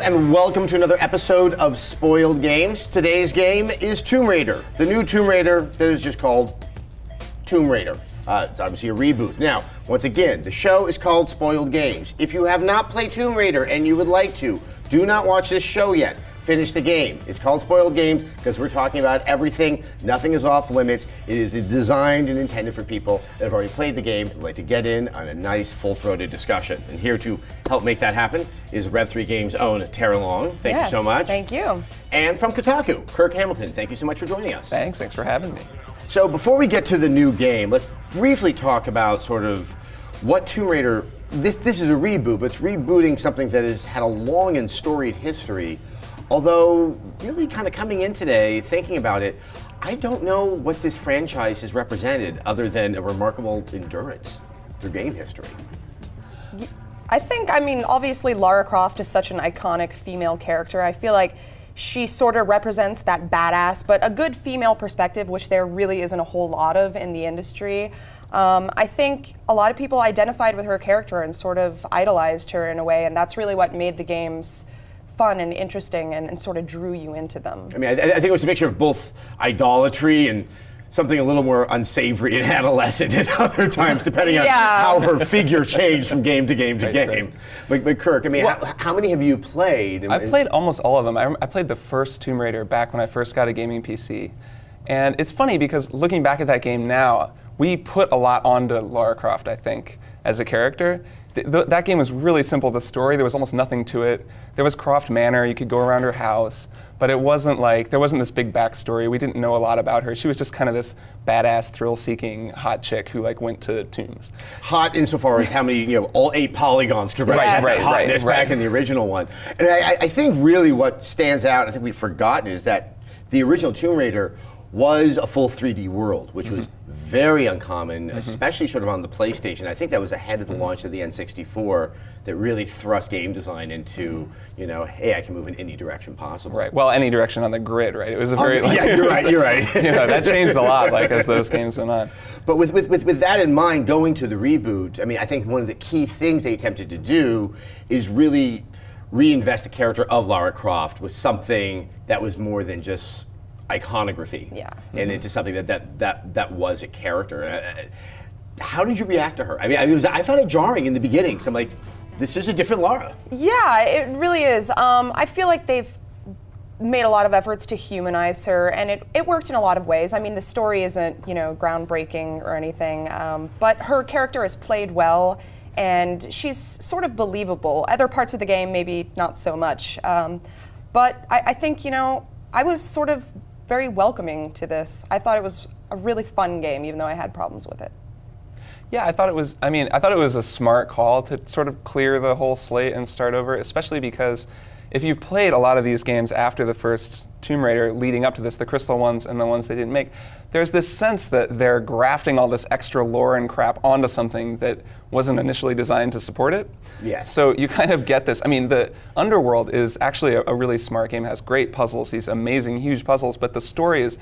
and welcome to another episode of Spoiled Games. Today's game is Tomb Raider, the new Tomb Raider that is just called Tomb Raider. It's obviously a reboot. Now, once again, the show is called Spoiled Games. If you have not played Tomb Raider and you would like to, do not watch this show yet. Finish the game. It's called Spoiled Games because we're talking about everything. Nothing is off limits. It is designed and intended for people that have already played the game and would like to get in on a nice, full-throated discussion. And here to help make that happen is Rev3 Games' own Tara Long. Thank you so much. Thank you. And from Kotaku, Kirk Hamilton. Thank you so much for joining us. Thanks for having me. So before we get to the new game, let's briefly talk about sort of what Tomb Raider, this is a reboot, but it's rebooting something that has had a long and storied history. Although, really kind of coming in today, thinking about it, I don't know what this franchise has represented other than a remarkable endurance through game history. I mean, obviously Lara Croft is such an iconic female character. I feel like she sort of represents that badass, but a good female perspective, which there really isn't a whole lot of in the industry. I think a lot of people identified with her character and sort of idolized her in a way, and that's really what made the games fun and interesting and sort of drew you into them. I mean, I think it was a mixture of both idolatry and something a little more unsavory and adolescent at other times, depending on how her figure changed from game to game to game. But Kirk, I mean, how many have you played? I've played almost all of them. I played the first Tomb Raider back when I first got a gaming PC. And it's funny because looking back at that game now, we put a lot onto Lara Croft, I think, as a character. That game was really simple. The story, there was almost nothing to it. There was Croft Manor, you could go around her house, but it wasn't like, there wasn't this big backstory. We didn't know a lot about her. She was just kind of this badass, thrill-seeking, hot chick who like went to tombs. Hot insofar as how many, all 8 polygons could represent hotness back in the original one. And I think really what stands out, I think we've forgotten, is that the original Tomb Raider was a full 3D world, which was very uncommon, especially sort of on the PlayStation. I think that was ahead of the launch of the N64 that really thrust game design into, hey, I can move in any direction possible. Right, well, any direction on the grid, right? It was a very... yeah, you're right. That changed a lot, as those games went on. But with that in mind, going to the reboot, I mean, I think one of the key things they attempted to do is really reinvest the character of Lara Croft with something that was more than just iconography, and into something that was a character. How did you react to her? I mean, I found it jarring in the beginning. So I'm like, this is a different Lara. Yeah, it really is. I feel like they've made a lot of efforts to humanize her, and it worked in a lot of ways. I mean, the story isn't, groundbreaking or anything, but her character is played well, and she's sort of believable. Other parts of the game, maybe not so much. But I think, I was sort of very welcoming to this. I thought it was a really fun game, even though I had problems with it. Yeah, I thought it was a smart call to sort of clear the whole slate and start over, especially because if you've played a lot of these games after the first Tomb Raider leading up to this, the Crystal ones and the ones they didn't make, there's this sense that they're grafting all this extra lore and crap onto something that wasn't initially designed to support it. Yes. So you kind of get this. I mean, the Underworld is actually a really smart game. It has great puzzles, these amazing, huge puzzles, but the story is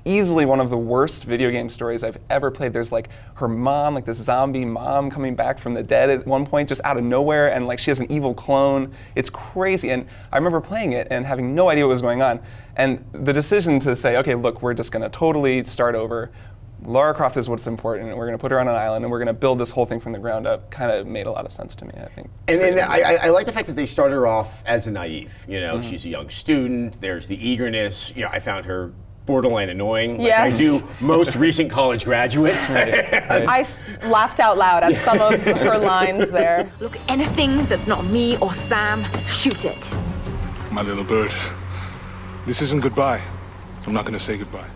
easily one of the worst video game stories I've ever played. There's like her mom, like this zombie mom coming back from the dead at one point, just out of nowhere, and like she has an evil clone. It's crazy, and I remember playing it and having no idea what was going on. And the decision to say, okay, look, we're just gonna totally start over. Lara Croft is what's important, and we're gonna put her on an island, and we're gonna build this whole thing from the ground up, kind of made a lot of sense to me, I think. And I like the fact that they started her off as a naive. She's a young student, there's the eagerness. I found her borderline annoying, like I do most recent college graduates. I laughed out loud at some of her lines there. Look, anything that's not me or Sam, shoot it. My little bird, this isn't goodbye. I'm not going to say goodbye.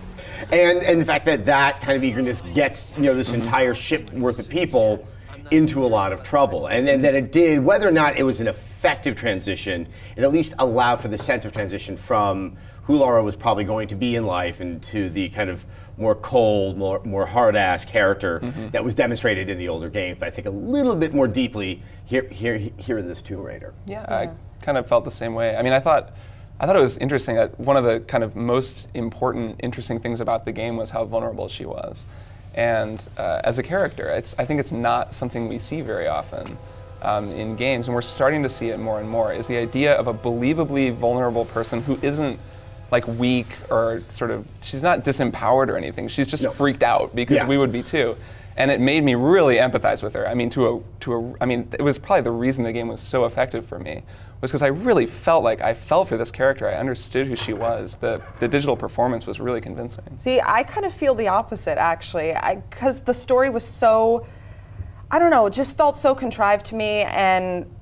And the fact that kind of eagerness gets this entire ship worth of people into a lot of trouble. And then that it did, whether or not it was an effective transition, it at least allowed for the sense of transition from who Lara was probably going to be in life into the kind of more cold, more hard-ass character that was demonstrated in the older games, but I think a little bit more deeply here in this Tomb Raider. Yeah, I kind of felt the same way. I mean, I thought it was interesting that one of the kind of most important, interesting things about the game was how vulnerable she was. And as a character, I think it's not something we see very often. in games, and we're starting to see it more and more, is the idea of a believably vulnerable person who isn't like weak or sort of, she's not disempowered or anything. She's just freaked out, because we would be too. And it made me really empathize with her. I mean, I mean, it was probably the reason the game was so effective for me, was because I really felt like I felt for this character. I understood who she was. The digital performance was really convincing. See, I kind of feel the opposite, actually, because the story was so, I don't know, it just felt so contrived to me, and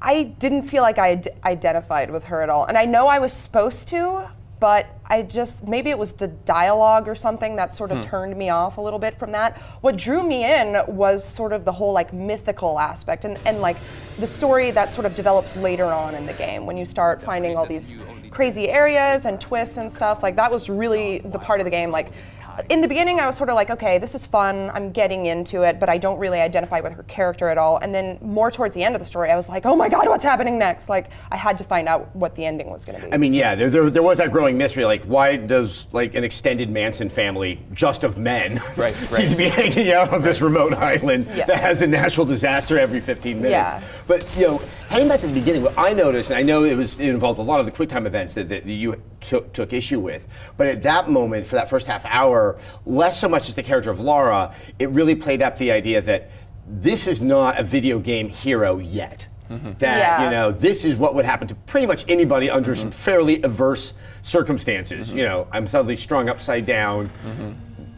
I didn't feel like I identified with her at all. And I know I was supposed to, but I just, maybe it was the dialogue or something that sort of turned me off a little bit from that. What drew me in was sort of the whole like mythical aspect and like the story that sort of develops later on in the game when you start finding all these crazy areas and twists and stuff. Like that was really the part of the game. Like in the beginning I was sort of like, okay, this is fun, I'm getting into it, but I don't really identify with her character at all. And then more towards the end of the story I was like, oh my god, what's happening next? Like I had to find out what the ending was going to be. I mean, yeah, there was that growing mystery, like why does like an extended Manson family, just of men, seem to be hanging out on this remote island that has a natural disaster every 15 minutes? Yeah. But you know, heading back to the beginning, what I noticed, and I know it involved a lot of the QuickTime events that you took issue with, but at that moment, for that first half hour, less so much as the character of Lara, it really played up the idea that this is not a video game hero yet. That, you know, this is what would happen to pretty much anybody under some fairly adverse circumstances. You know, I'm suddenly strung upside down.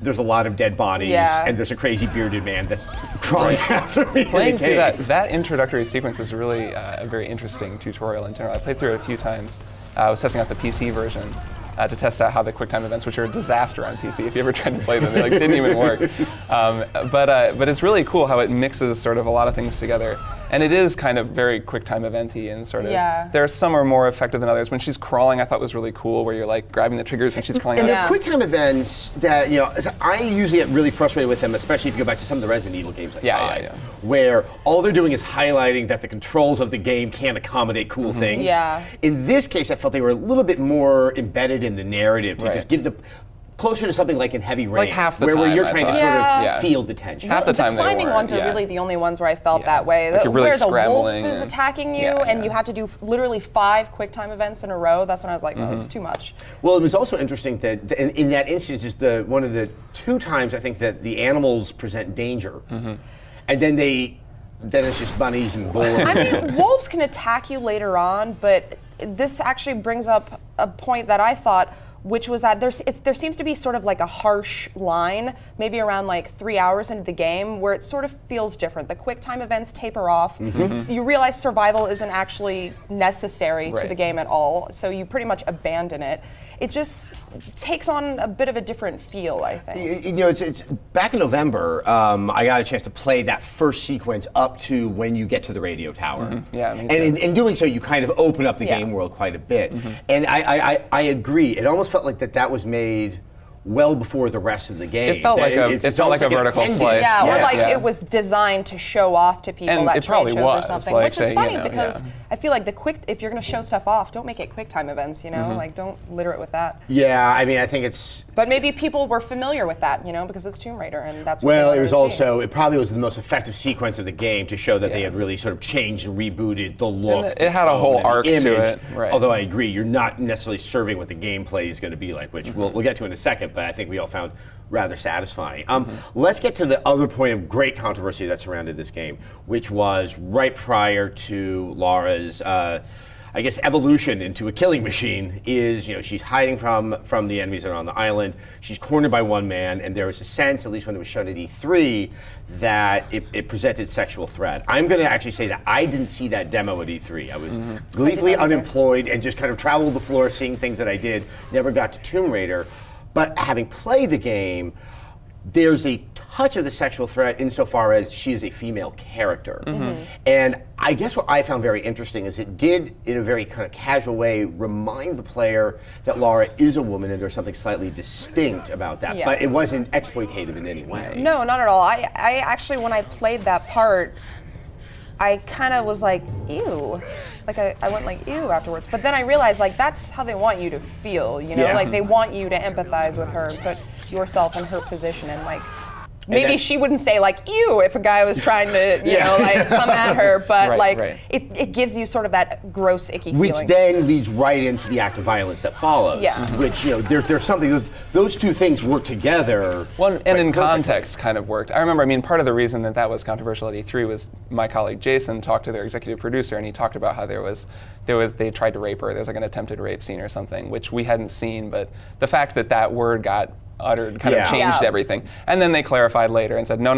There's a lot of dead bodies, and there's a crazy bearded man that's crawling after me. Playing through that introductory sequence is really a very interesting tutorial in general. I played through it a few times. I was testing out the PC version to test out how the QuickTime events, which are a disaster on PC, if you ever tried to play them, they like, didn't even work. But it's really cool how it mixes sort of a lot of things together. And it is kind of very QuickTime event-y and sort of, there are some are more effective than others. When she's crawling, I thought was really cool, where you're like grabbing the triggers and she's crawling and out. the QuickTime events that, you know, I usually get really frustrated with them, especially if you go back to some of the Resident Evil games like 5, where all they're doing is highlighting that the controls of the game can't accommodate cool things. In this case, I felt they were a little bit more embedded in the narrative to just give the closer to something like in Heavy Rain, like half the time, where you're trying to sort of feel the tension. Half the time the climbing ones are really the only ones where I felt that way. Like you're really where the wolf scrambling is attacking you, and you have to do literally 5 QuickTime events in a row. That's when I was like, oh, it's too much. Well, it was also interesting that in that instance is one of the 2 times I think that the animals present danger, and then it's just bunnies and bulls. I mean, wolves can attack you later on, but this actually brings up a point that I thought, which was that there seems to be sort of like a harsh line, maybe around like 3 hours into the game, where it sort of feels different. The QuickTime events taper off. So you realize survival isn't actually necessary to the game at all, so you pretty much abandon it. It just takes on a bit of a different feel, I think. You know, it's back in November, I got a chance to play that first sequence up to when you get to the radio tower. Yeah, me too. And in doing so, you kind of open up the game world quite a bit. And I agree. It almost felt like that was made well before the rest of the game. It felt like a vertical slice. Yeah, or like it was designed to show off to people at trade shows or something, like which is funny because I feel like if you're going to show stuff off, don't make it QuickTime events, you know? Like, don't litter it with that. Yeah, I mean, I think it's... But maybe people were familiar with that, you know, because it's Tomb Raider, and that's what Well, it was also, it probably was the most effective sequence of the game to show that they had really sort of changed and rebooted the look. It had a whole arc to it. Although I agree, you're not necessarily serving what the gameplay is going to be like, which we'll get to in a second, but I think we all found rather satisfying. Let's get to the other point of great controversy that surrounded this game, which was right prior to Lara's, I guess, evolution into a killing machine. Is, you know, she's hiding from the enemies that are on the island. She's cornered by one man, and there was a sense, at least when it was shown at E3, that it presented sexual threat. I'm going to actually say that I didn't see that demo at E3. I was gleefully unemployed and just kind of traveled the floor, seeing things that I did. Never got to Tomb Raider. But having played the game, there's a touch of the sexual threat insofar as she is a female character. And I guess what I found very interesting is it did, in a very kind of casual way, remind the player that Lara is a woman and there's something slightly distinct about that. But it wasn't exploitative in any way. No, not at all. I actually, when I played that part, I kind of was like, ew. Like, I went like, ew afterwards. But then I realized, like, that's how they want you to feel, you know? Like, they want you to empathize with her and put yourself in her position. And, like, maybe she wouldn't say like ew if a guy was trying to you know like come at her, but it gives you sort of that gross icky which feeling. then leads right into the act of violence that follows. Yeah. Which there's something those two things work together. Well, and in context kind of worked. I remember, part of the reason that was controversial at E3 was my colleague Jason talked to their executive producer and he talked about how they tried to rape her. There's like an attempted rape scene or something, which we hadn't seen, but the fact that word got uttered kind of changed everything. And then they clarified later and said, no,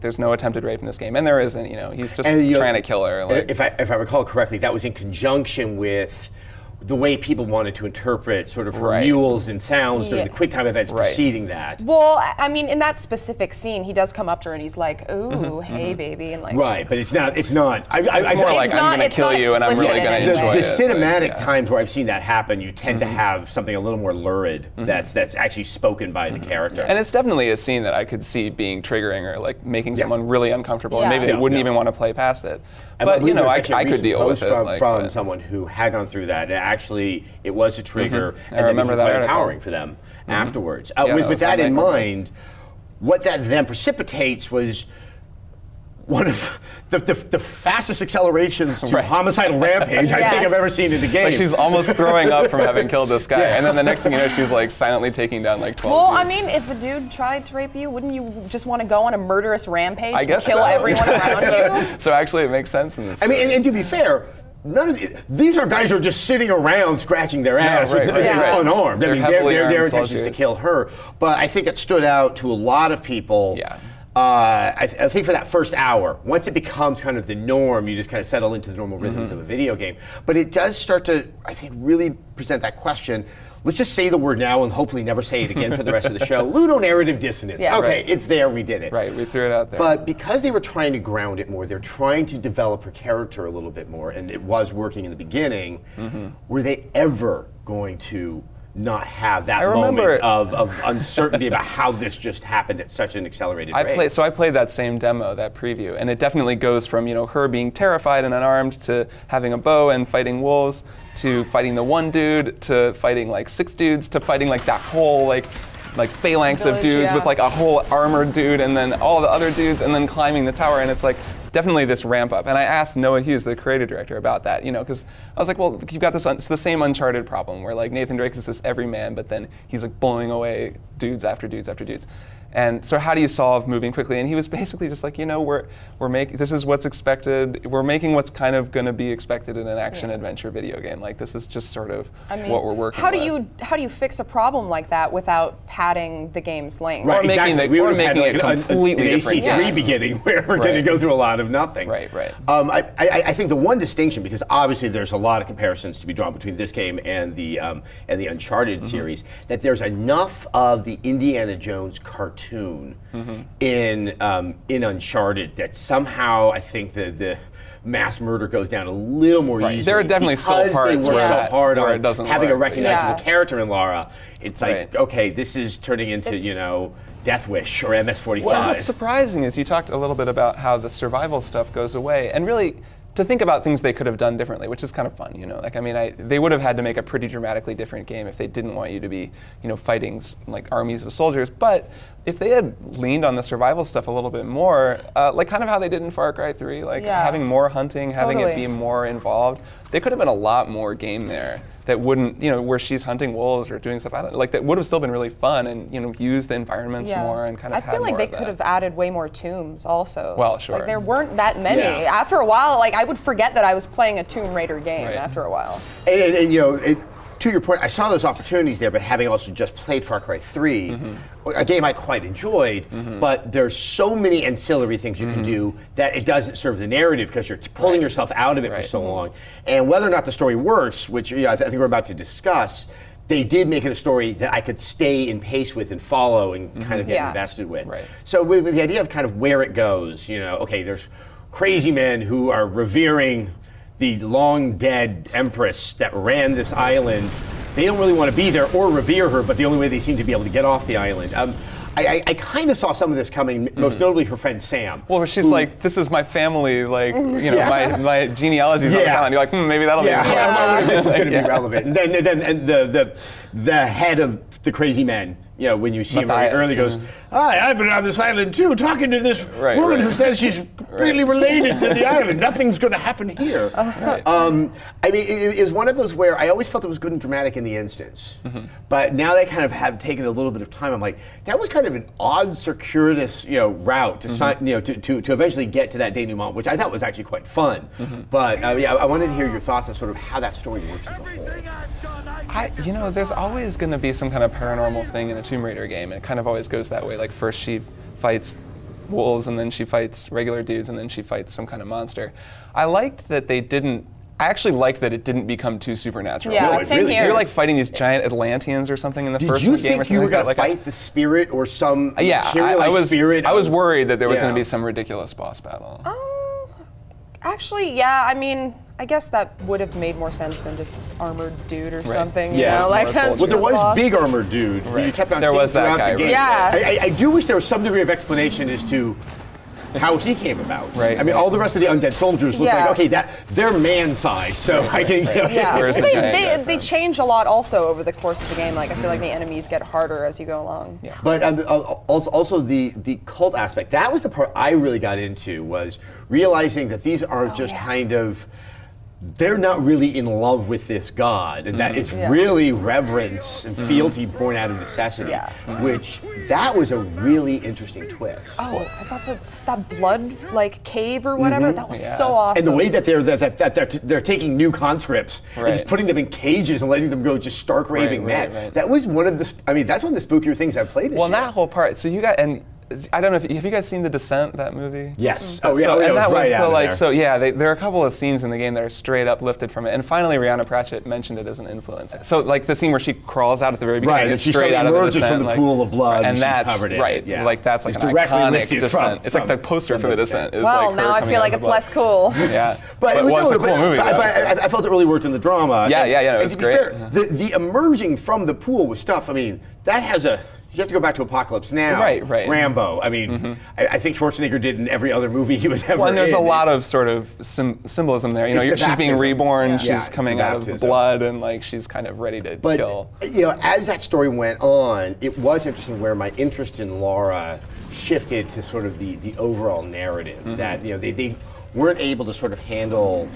there's no attempted rape in this game, and there isn't. He's just trying to kill her. Like, if I recall correctly, that was in conjunction with the way people wanted to interpret sort of her mules and sounds during the QuickTime events preceding that. Well, in that specific scene, he does come up to her and he's like, "Ooh, hey, baby," and like. Right, but it's not. It's more like I'm going to kill you and I'm really going to enjoy the it. cinematic times where I've seen that happen, you tend to have something a little more lurid that's actually spoken by the character. And it's definitely a scene that I could see being triggering or like making someone really uncomfortable, and maybe they wouldn't even want to play past it. But I could deal with it. From someone who had gone through that, and actually it was a trigger, and I remember that quite empowering for them afterwards. With that in mind, what that then precipitates was one of the fastest accelerations to homicidal rampage I think I've ever seen in the game. Like she's almost throwing up from having killed this guy, and then the next thing you know, she's like silently taking down like 12 dudes. If a dude tried to rape you, wouldn't you just want to go on a murderous rampage and kill everyone around you? So actually it makes sense in this story. And to be fair, none of these are guys who are just sitting around scratching their ass unarmed. Their intention is to kill her. But I think it stood out to a lot of people. Yeah. I think for that first hour, once it becomes kind of the norm, you just kind of settle into the normal rhythms of a video game. But it does start to, I think, really present that question. Let's just say the word now and hopefully never say it again for the rest of the show. Ludonarrative dissonance. It's there, we did it. Right, we threw it out there. But because they were trying to ground it more, they're trying to develop her character a little bit more, and it was working in the beginning, were they ever going to not have that moment of uncertainty about how this just happened at such an accelerated rate? I played that same demo, that preview, and it definitely goes from her being terrified and unarmed to having a bow and fighting wolves to fighting the one dude to fighting like 6 dudes to fighting like that whole like phalanx of dudes with like a whole armored dude and then all the other dudes and then climbing the tower, and it's like definitely this ramp up. And I asked Noah Hughes, the creative director, about that, because I was like, well, you've got this, it's the same Uncharted problem where like Nathan Drake is this everyman, but then he's like blowing away dudes after dudes after dudes. And so how do you solve moving quickly? And he was basically just like, we're making, this is what's expected. We're making what's kind of going to be expected in an action adventure video game. Like this is just sort of what we're working with. How do you fix a problem like that without padding the game's length? Right, Or making it completely different. An AC3 beginning where we're going to go through a lot of nothing. Right. I think the one distinction, because obviously there's a lot of comparisons to be drawn between this game and the Uncharted series, that there's enough of the Indiana Jones cartoon in Uncharted that somehow I think the mass murder goes down a little more easily. There are definitely still parts they work so hard on it doesn't having work. a recognizable character in Lara. It's like, okay, this is turning into Death Wish or MS-45. Well, what's surprising is you talked a little bit about how the survival stuff goes away, and really to think about things they could have done differently, which is kind of fun, they would have had to make a pretty dramatically different game if they didn't want you to be, fighting like armies of soldiers. But if they had leaned on the survival stuff a little bit more, like kind of how they did in Far Cry 3, having more hunting, having it be more involved, there could have been a lot more game there that wouldn't, where she's hunting wolves or doing stuff, that would have still been really fun and, use the environments more and kind of I feel like they could have added way more tombs also. Well, sure. Like there weren't that many. Yeah. After a while, I would forget that I was playing a Tomb Raider game after a while. And to your point, I saw those opportunities there, but having also just played Far Cry 3, a game I quite enjoyed, but there's so many ancillary things you can do that it doesn't serve the narrative because you're pulling yourself out of it for so long. And whether or not the story works, which I think we're about to discuss, they did make it a story that I could stay in pace with and follow and kind of get invested with. Right. So with the idea of kind of where it goes, okay, there's crazy men who are revering the long dead empress that ran this island. They don't really want to be there or revere her, but the only way they seem to be able to get off the island. I kind of saw some of this coming, most notably her friend Sam. Well, she's like, this is my family, my genealogy's on the island. You're like, maybe that'll be this is going to be relevant. And then the head of the crazy men, you know, when you see him very early, goes, "Hi, I've been on this island too, talking to this woman who says she's really related to the island. Nothing's going to happen here." I mean, it was one of those where I always felt it was good and dramatic in the instance, but now they kind of have taken a little bit of time. I'm like, that was kind of an odd, circuitous, you know, route to you know, to eventually get to that denouement, which I thought was actually quite fun. But yeah, I wanted to hear your thoughts on sort of how that story works as a whole. You know, there's always going to be some kind of paranormal thing in a Tomb Raider game. It kind of always goes that way. Like first she fights wolves, and then she fights regular dudes, and then she fights some kind of monster. I actually liked that it didn't become too supernatural. Yeah, same here. You're like fighting these giant Atlanteans or something in the first game. Did you think you were going to fight the spirit or some materialized spirit? I was worried that there was going to be some ridiculous boss battle. Actually, yeah. I mean, I guess that would have made more sense than just armored dude or something. Yeah, you know, like well, there was big armored dude who you kept on seeing throughout the game. Yeah. I do wish there was some degree of explanation as to how he came about. Right. I mean, all the rest of the undead soldiers look like, okay, they're man-sized, so I can. They change a lot also over the course of the game. Like I feel like the enemies get harder as you go along. Yeah. But also the cult aspect. That was the part I really got into, was realizing that these aren't just kind of. They're not really in love with this god, and that it's really reverence and fealty born out of necessity, which that was a really interesting twist. Oh, I thought so. That blood like cave or whatever, that was so awesome. And the way that they're taking new conscripts and just putting them in cages and letting them go just stark raving mad. That was one of the. I mean, that's one of the spookier things I've played this year. Well, that whole part. So you got and. I don't know have you guys seen The Descent, that movie? Yes. Oh yeah. And that was the like. So yeah, there are a couple of scenes in the game that are straight up lifted from it. And finally, Rihanna Pratchett mentioned it as an influence. So like the scene where she crawls out at the very beginning, and she straight out of The Descent, from the pool of blood, and that's covered in right. Yeah. Like that's like an iconic Descent. It's like the poster for The Descent. Well, now I feel like it's less cool. Yeah, but it was a cool movie. But I felt it really worked in the drama. Yeah, it was great. The emerging from the pool with stuff. I mean, that has a. You have to go back to Apocalypse Now. Right. Rambo. I mean, I think Schwarzenegger did in every other movie he was ever in. Well, and there's a lot of sort of symbolism there. You know, she's being reborn. She's coming out of blood, and like she's kind of ready to kill. You know, as that story went on, it was interesting where my interest in Laura shifted to sort of the overall narrative. That you know they weren't able to sort of handle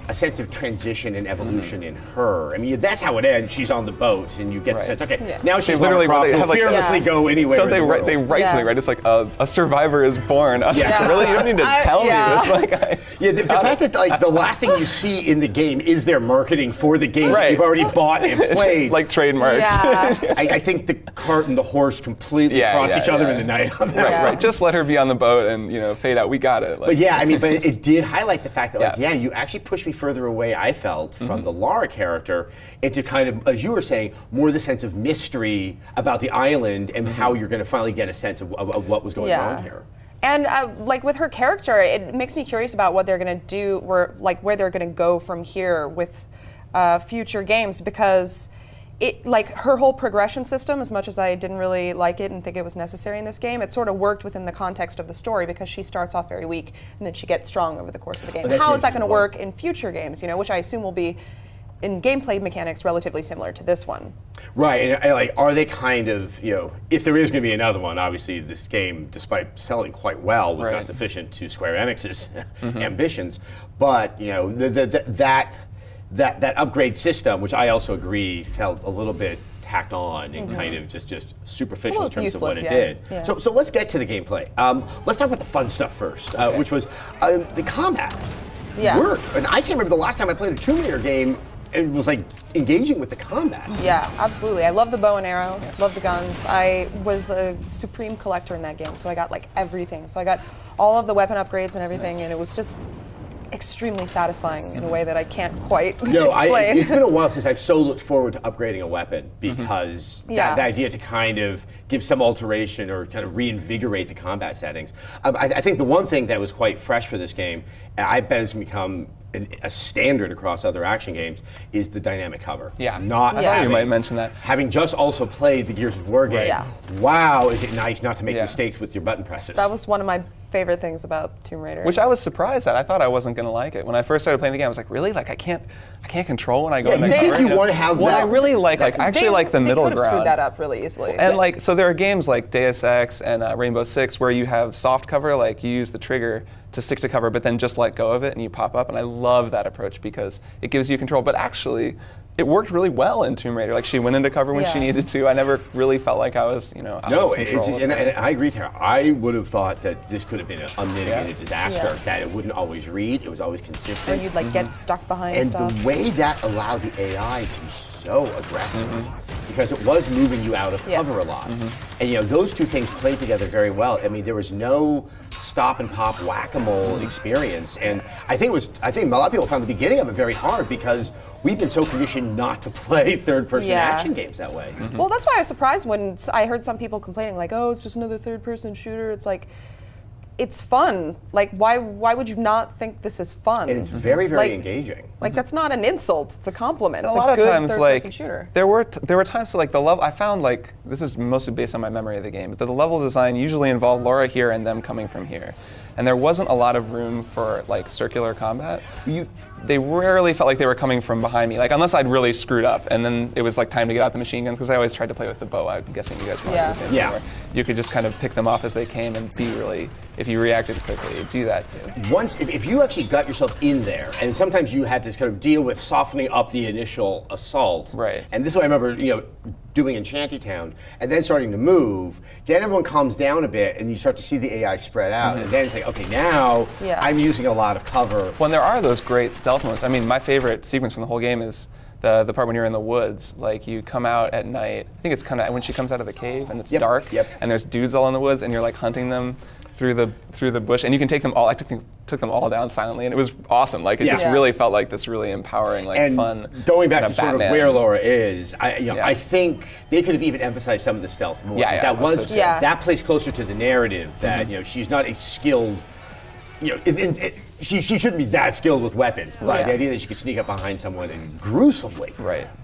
a sense of transition and evolution in her. I mean, that's how it ends. She's on the boat, and you get the sense, okay, now she's literally fearlessly go anywhere. Don't they write something, right? It's like a survivor is born. I was like, really? You don't need to tell me this. Like, the fact that like the last thing you see in the game is their marketing for the game that you've already bought and played, like trademarks. I think the cart and the horse completely cross each other in the night on that. Right. Just let her be on the boat and fade out. We got it. Like, but I mean, but it did highlight the fact that you actually pushed me further away, I felt, from the Lara character into kind of, as you were saying, more the sense of mystery about the island and how you're going to finally get a sense of what was going on here. And like with her character, it makes me curious about what thhere they're going to do, where they're going to go from here with future games, because her whole progression system, as much as I didn't really like it and think it was necessary in this game, it sort of worked within the context of the story, because she starts off very weak and then she gets strong over the course of the game. How is that going to work in future games, which I assume will be, in gameplay mechanics, relatively similar to this one. Right, and like, are they kind of, if there is going to be another one, obviously this game, despite selling quite well, was not sufficient to Square Enix's ambitions, but, that upgrade system, which I also agree felt a little bit tacked on and kind of just superficial in terms of what it did. Yeah. So let's get to the gameplay. Let's talk about the fun stuff first, which was the combat. Work. And I can't remember the last time I played a Tomb Raider game and was like engaging with the combat. Yeah, absolutely. I love the bow and arrow, love the guns. I was a supreme collector in that game, so I got like everything. So I got all of the weapon upgrades and everything, and it was just extremely satisfying in a way that I can't quite explain. It's been a while since I've so looked forward to upgrading a weapon, because the idea to kind of give some alteration or kind of reinvigorate the combat settings. I think the one thing that was quite fresh for this game, and I bet has become a standard across other action games, is the dynamic cover. I thought you might mention that. Having just also played the Gears of War game, wow, is it nice not to make mistakes with your button presses. That was one of my favorite things about Tomb Raider. Which I was surprised at. I thought I wasn't going to like it. When I first started playing the game, I was like, really? Like, I can't control when I go Yeah, in the you think cover? you want to have Well, that. I really like I actually like the middle They could have screwed ground. that up really easily. And like, so there are games like Deus Ex and Rainbow Six where you have soft cover, like you use the trigger to stick to cover, but then just let go of it and you pop up. And I love that approach because it gives you control. But actually, it worked really well in Tomb Raider. Like she went into cover when she needed to. I never really felt like I was, out of control. And I agree, Tara. I would have thought that this could have been an unmitigated disaster. That it wouldn't always read. It was always consistent. Or you'd like get stuck behind And stuff. the way that allowed the AI to be so aggressive, because it was moving you out of cover a lot. And those two things played together very well. I mean, there was no stop and pop whack-a-mole experience. And I think a lot of people found the beginning of it very hard because we've been so conditioned not to play third-person action games that way. Well, that's why I was surprised when I heard some people complaining, like, oh, it's just another third-person shooter. It's like, it's fun. Like, why would you not think this is fun? And it's very, very engaging. Like, that's not an insult. It's a compliment. It's a lot of good times, third-person like shooter. there were times so like the level I found like this is mostly based on my memory of the game, but the level design usually involved Laura here and them coming from here, and there wasn't a lot of room for like circular combat. They rarely felt like they were coming from behind me, like unless I'd really screwed up, and then it was like time to get out the machine guns because I always tried to play with the bow. I'm guessing you guys probably did the same thing where you could just kind of pick them off as they came and be really, if you reacted quickly, do that. Once, if you actually got yourself in there, and sometimes you had to kind of deal with softening up the initial assault. Right. And this is what I remember, doing in Shantytown, and then starting to move. Then everyone calms down a bit, and you start to see the AI spread out, and then it's like, okay, now I'm using a lot of cover. When there are those great stealth modes, I mean, my favorite sequence from the whole game is the part when you're in the woods. Like you come out at night. I think it's kind of when she comes out of the cave and it's dark, and there's dudes all in the woods, and you're like hunting them through the bush, and you can take them all. I took them all down silently, and it was awesome. Like it just really felt like this really empowering, like and fun. Going back kind to sort of Batman. where Laura is, I think they could have even emphasized some of the stealth more. Yeah, that was so too. that plays closer to the narrative that she's not a skilled. She shouldn't be that skilled with weapons, but the idea that she could sneak up behind someone and gruesomely,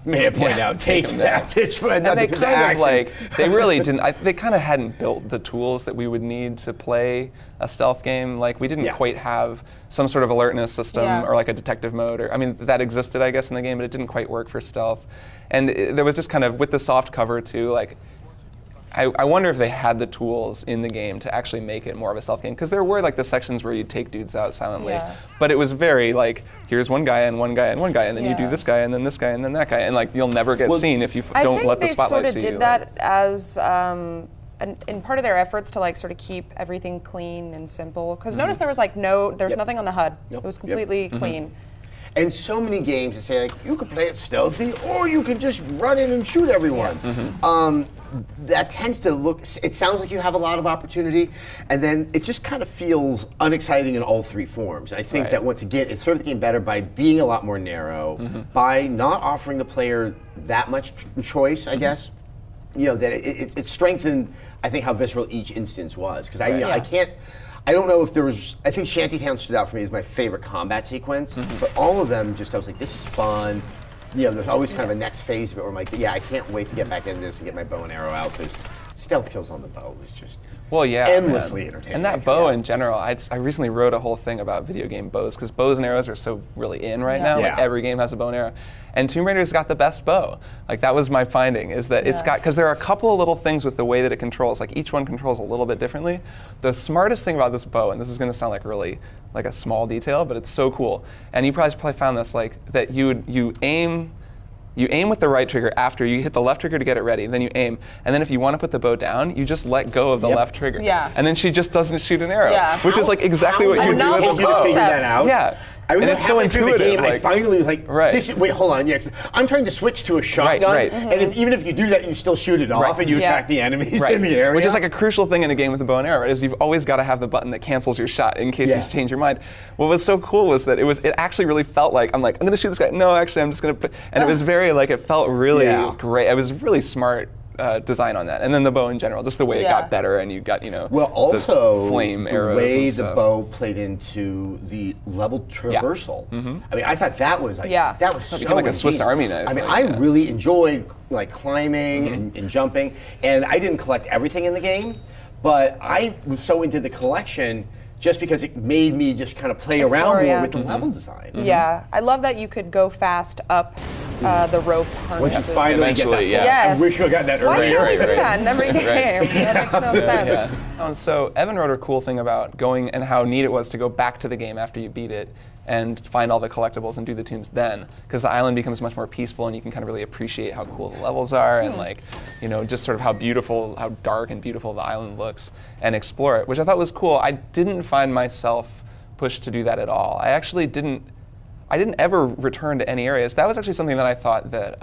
may I point out, take that pitch for another they really didn't. They kind of hadn't built the tools that we would need to play a stealth game. Like we didn't quite have some sort of alertness system or like a detective mode. Or I mean, that existed, I guess, in the game, but it didn't quite work for stealth. And there was just kind of with the soft cover too, like. I wonder if they had the tools in the game to actually make it more of a stealth game, because there were like the sections where you take dudes out silently, but it was very like, here's one guy and one guy and one guy, and then you do this guy and then this guy and then that guy, and like you'll never get seen if you don't let the spotlight see you. I think they sort of did that as in part of their efforts to like sort of keep everything clean and simple. Because notice there was like there's nothing on the HUD. It was completely clean. And so many games that say like you could play it stealthy or you can just run in and shoot everyone. That tends to look, it sounds like you have a lot of opportunity, and then it just kind of feels unexciting in all three forms. I think that once again, it served the game better by being a lot more narrow, by not offering the player that much choice, I guess. That it strengthened, I think, how visceral each instance was. Because I don't know if there was, I think Shantytown stood out for me as my favorite combat sequence, but all of them I was like, this is fun. There's always kind of a next phase of it where I'm like, I can't wait to get back into this and get my bow and arrow out, because stealth kills on the bow is just endlessly entertaining. And that bow in general, I recently wrote a whole thing about video game bows, because bows and arrows are so really in right now. Like every game has a bow and arrow. And Tomb Raider's got the best bow. Like that was my finding, is that it's got, because there are a couple of little things with the way that it controls, like each one controls a little bit differently. The smartest thing about this bow, and this is gonna sound like really like a small detail, but it's so cool. And you probably found this, like that you aim with the right trigger after you hit the left trigger to get it ready, then you aim, and then if you want to put the bow down, you just let go of the left trigger. And then she just doesn't shoot an arrow, which is like exactly what you do with a bow. To figure that out. I mean, it's so intuitive. The game, I finally was like, wait, hold on. I'm trying to switch to a shotgun, and even if you do that, you still shoot it off, and you attack the enemies in the area. Which is like a crucial thing in a game with a bow and arrow, is you've always got to have the button that cancels your shot in case you change your mind. What was so cool was that it actually really felt like, I'm going to shoot this guy. No, actually, I'm just going to put, and it was very like, it felt really great. It was really smart. Design on that, and then the bow in general, just the way it got better, and you got also the flame the arrows way and the stuff. bow played into the level traversal. I mean, I thought that was like that was so like a Swiss Army knife. I mean, I really enjoyed like climbing and jumping, and I didn't collect everything in the game, but I was so into the collection just because it made me just kind of play around more with the level design. Yeah, I love that you could go fast up the rope harnesses. Once you finally get that. Yes. I wish we had gotten that earlier. Why can't we do that in every game? That makes no sense. So Evan wrote a cool thing about going and how neat it was to go back to the game after you beat it and find all the collectibles and do the tombs then, because the island becomes much more peaceful and you can kind of really appreciate how cool the levels are and like, you know, just sort of how beautiful, how dark and beautiful the island looks, and explore it, which I thought was cool. I didn't find myself pushed to do that at all. I actually didn't ever return to any areas. That was actually something that I thought that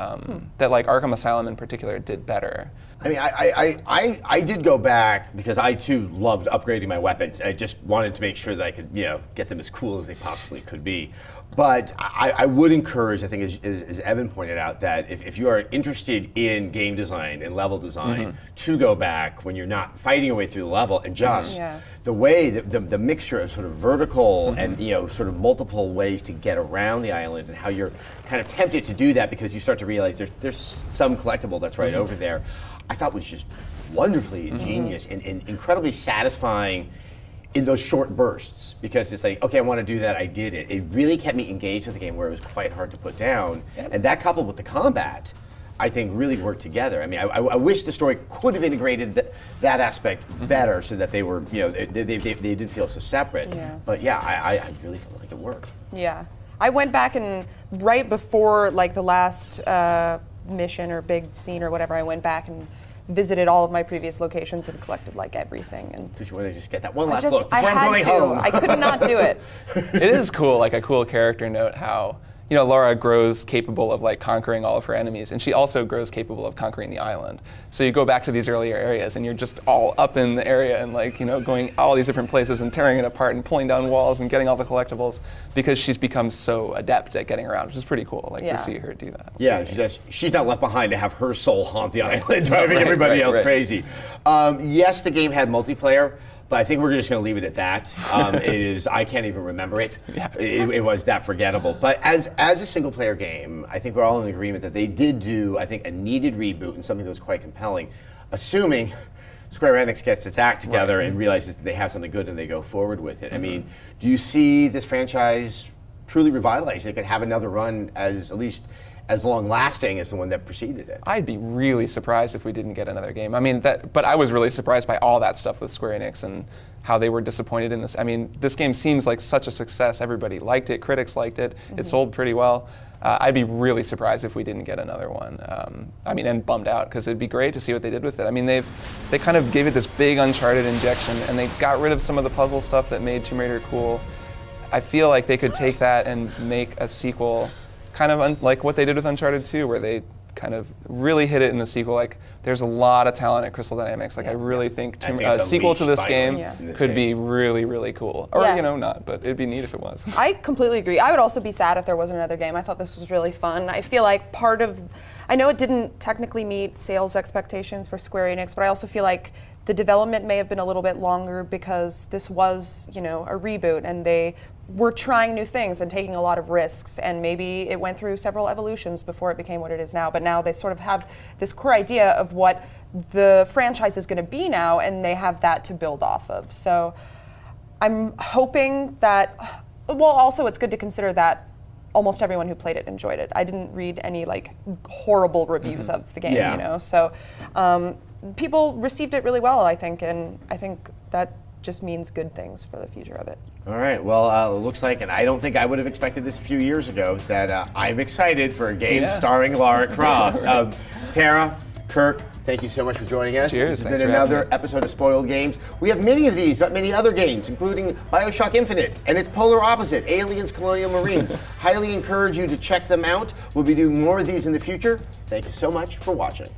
that like Arkham Asylum in particular did better. I mean, I did go back because I too loved upgrading my weapons. I just wanted to make sure that I could, you know, get them as cool as they possibly could be. But I would encourage, I think, as Evan pointed out, that if you are interested in game design and level design, to go back when you're not fighting your way through the level and just the way the mixture of sort of vertical and, you know, sort of multiple ways to get around the island and how you're kind of tempted to do that because you start to realize there's some collectible that's right over there, I thought was just wonderfully ingenious and incredibly satisfying in those short bursts, because it's like, okay, I want to do that, I did it. It really kept me engaged with the game where it was quite hard to put down. And that coupled with the combat, I think really worked together. I mean, I wish the story could have integrated that aspect better so that they were, you know, they didn't feel so separate. But yeah, I really felt like it worked. Yeah. I went back and right before like the last mission or big scene or whatever, I went back and visited all of my previous locations and collected like everything. And because you want to just get that one last look before I'm going home. I could not do it. It is cool, like a cool character note, how, you know, Laura grows capable of like conquering all of her enemies, and she also grows capable of conquering the island. So you go back to these earlier areas and you're just all up in the area and like, you know, going all these different places and tearing it apart and pulling down walls and getting all the collectibles, because she's become so adept at getting around, which is pretty cool, like to see her do that. Yeah, she's not left behind to have her soul haunt the island, driving everybody else crazy. Yes, the game had multiplayer, but I think we're just going to leave it at that. I can't even remember it. It was that forgettable. But as a single player game, I think we're all in agreement that they did do, I think, a needed reboot and something that was quite compelling, assuming Square Enix gets its act together and realizes that they have something good and they go forward with it. I mean, do you see this franchise truly revitalized? It could have another run at least as long-lasting as the one that preceded it. I'd be really surprised if we didn't get another game. I mean, but I was really surprised by all that stuff with Square Enix and how they were disappointed in this. I mean, this game seems like such a success. Everybody liked it, critics liked it, it sold pretty well. I'd be really surprised if we didn't get another one. I mean, and bummed out, because it'd be great to see what they did with it. I mean, they kind of gave it this big Uncharted injection, and they got rid of some of the puzzle stuff that made Tomb Raider cool. I feel like they could take that and make a sequel kind of like what they did with Uncharted 2, where they kind of really hit it in the sequel. Like, there's a lot of talent at Crystal Dynamics. Like, I really think a sequel to this game could be really, really cool. Or, you know, not, but it'd be neat if it was. I completely agree. I would also be sad if there wasn't another game. I thought this was really fun. I feel like I know it didn't technically meet sales expectations for Square Enix, but I also feel like the development may have been a little bit longer because this was, you know, a reboot, and they were trying new things and taking a lot of risks, and maybe it went through several evolutions before it became what it is now. But now they sort of have this core idea of what the franchise is going to be now, and they have that to build off of. So I'm hoping that, well, also it's good to consider that almost everyone who played it enjoyed it. I didn't read any like horrible reviews of the game, you know. So people received it really well, I think, and I think that just means good things for the future of it. All right, well, it looks like, and I don't think I would have expected this a few years ago, that I'm excited for a game starring Lara Croft. Tara, Kirk, thank you so much for joining us. Cheers. This has been another episode of Spoiled Games. We have many of these, but many other games, including BioShock Infinite and its polar opposite, Aliens Colonial Marines. Highly encourage you to check them out. We'll be doing more of these in the future. Thank you so much for watching.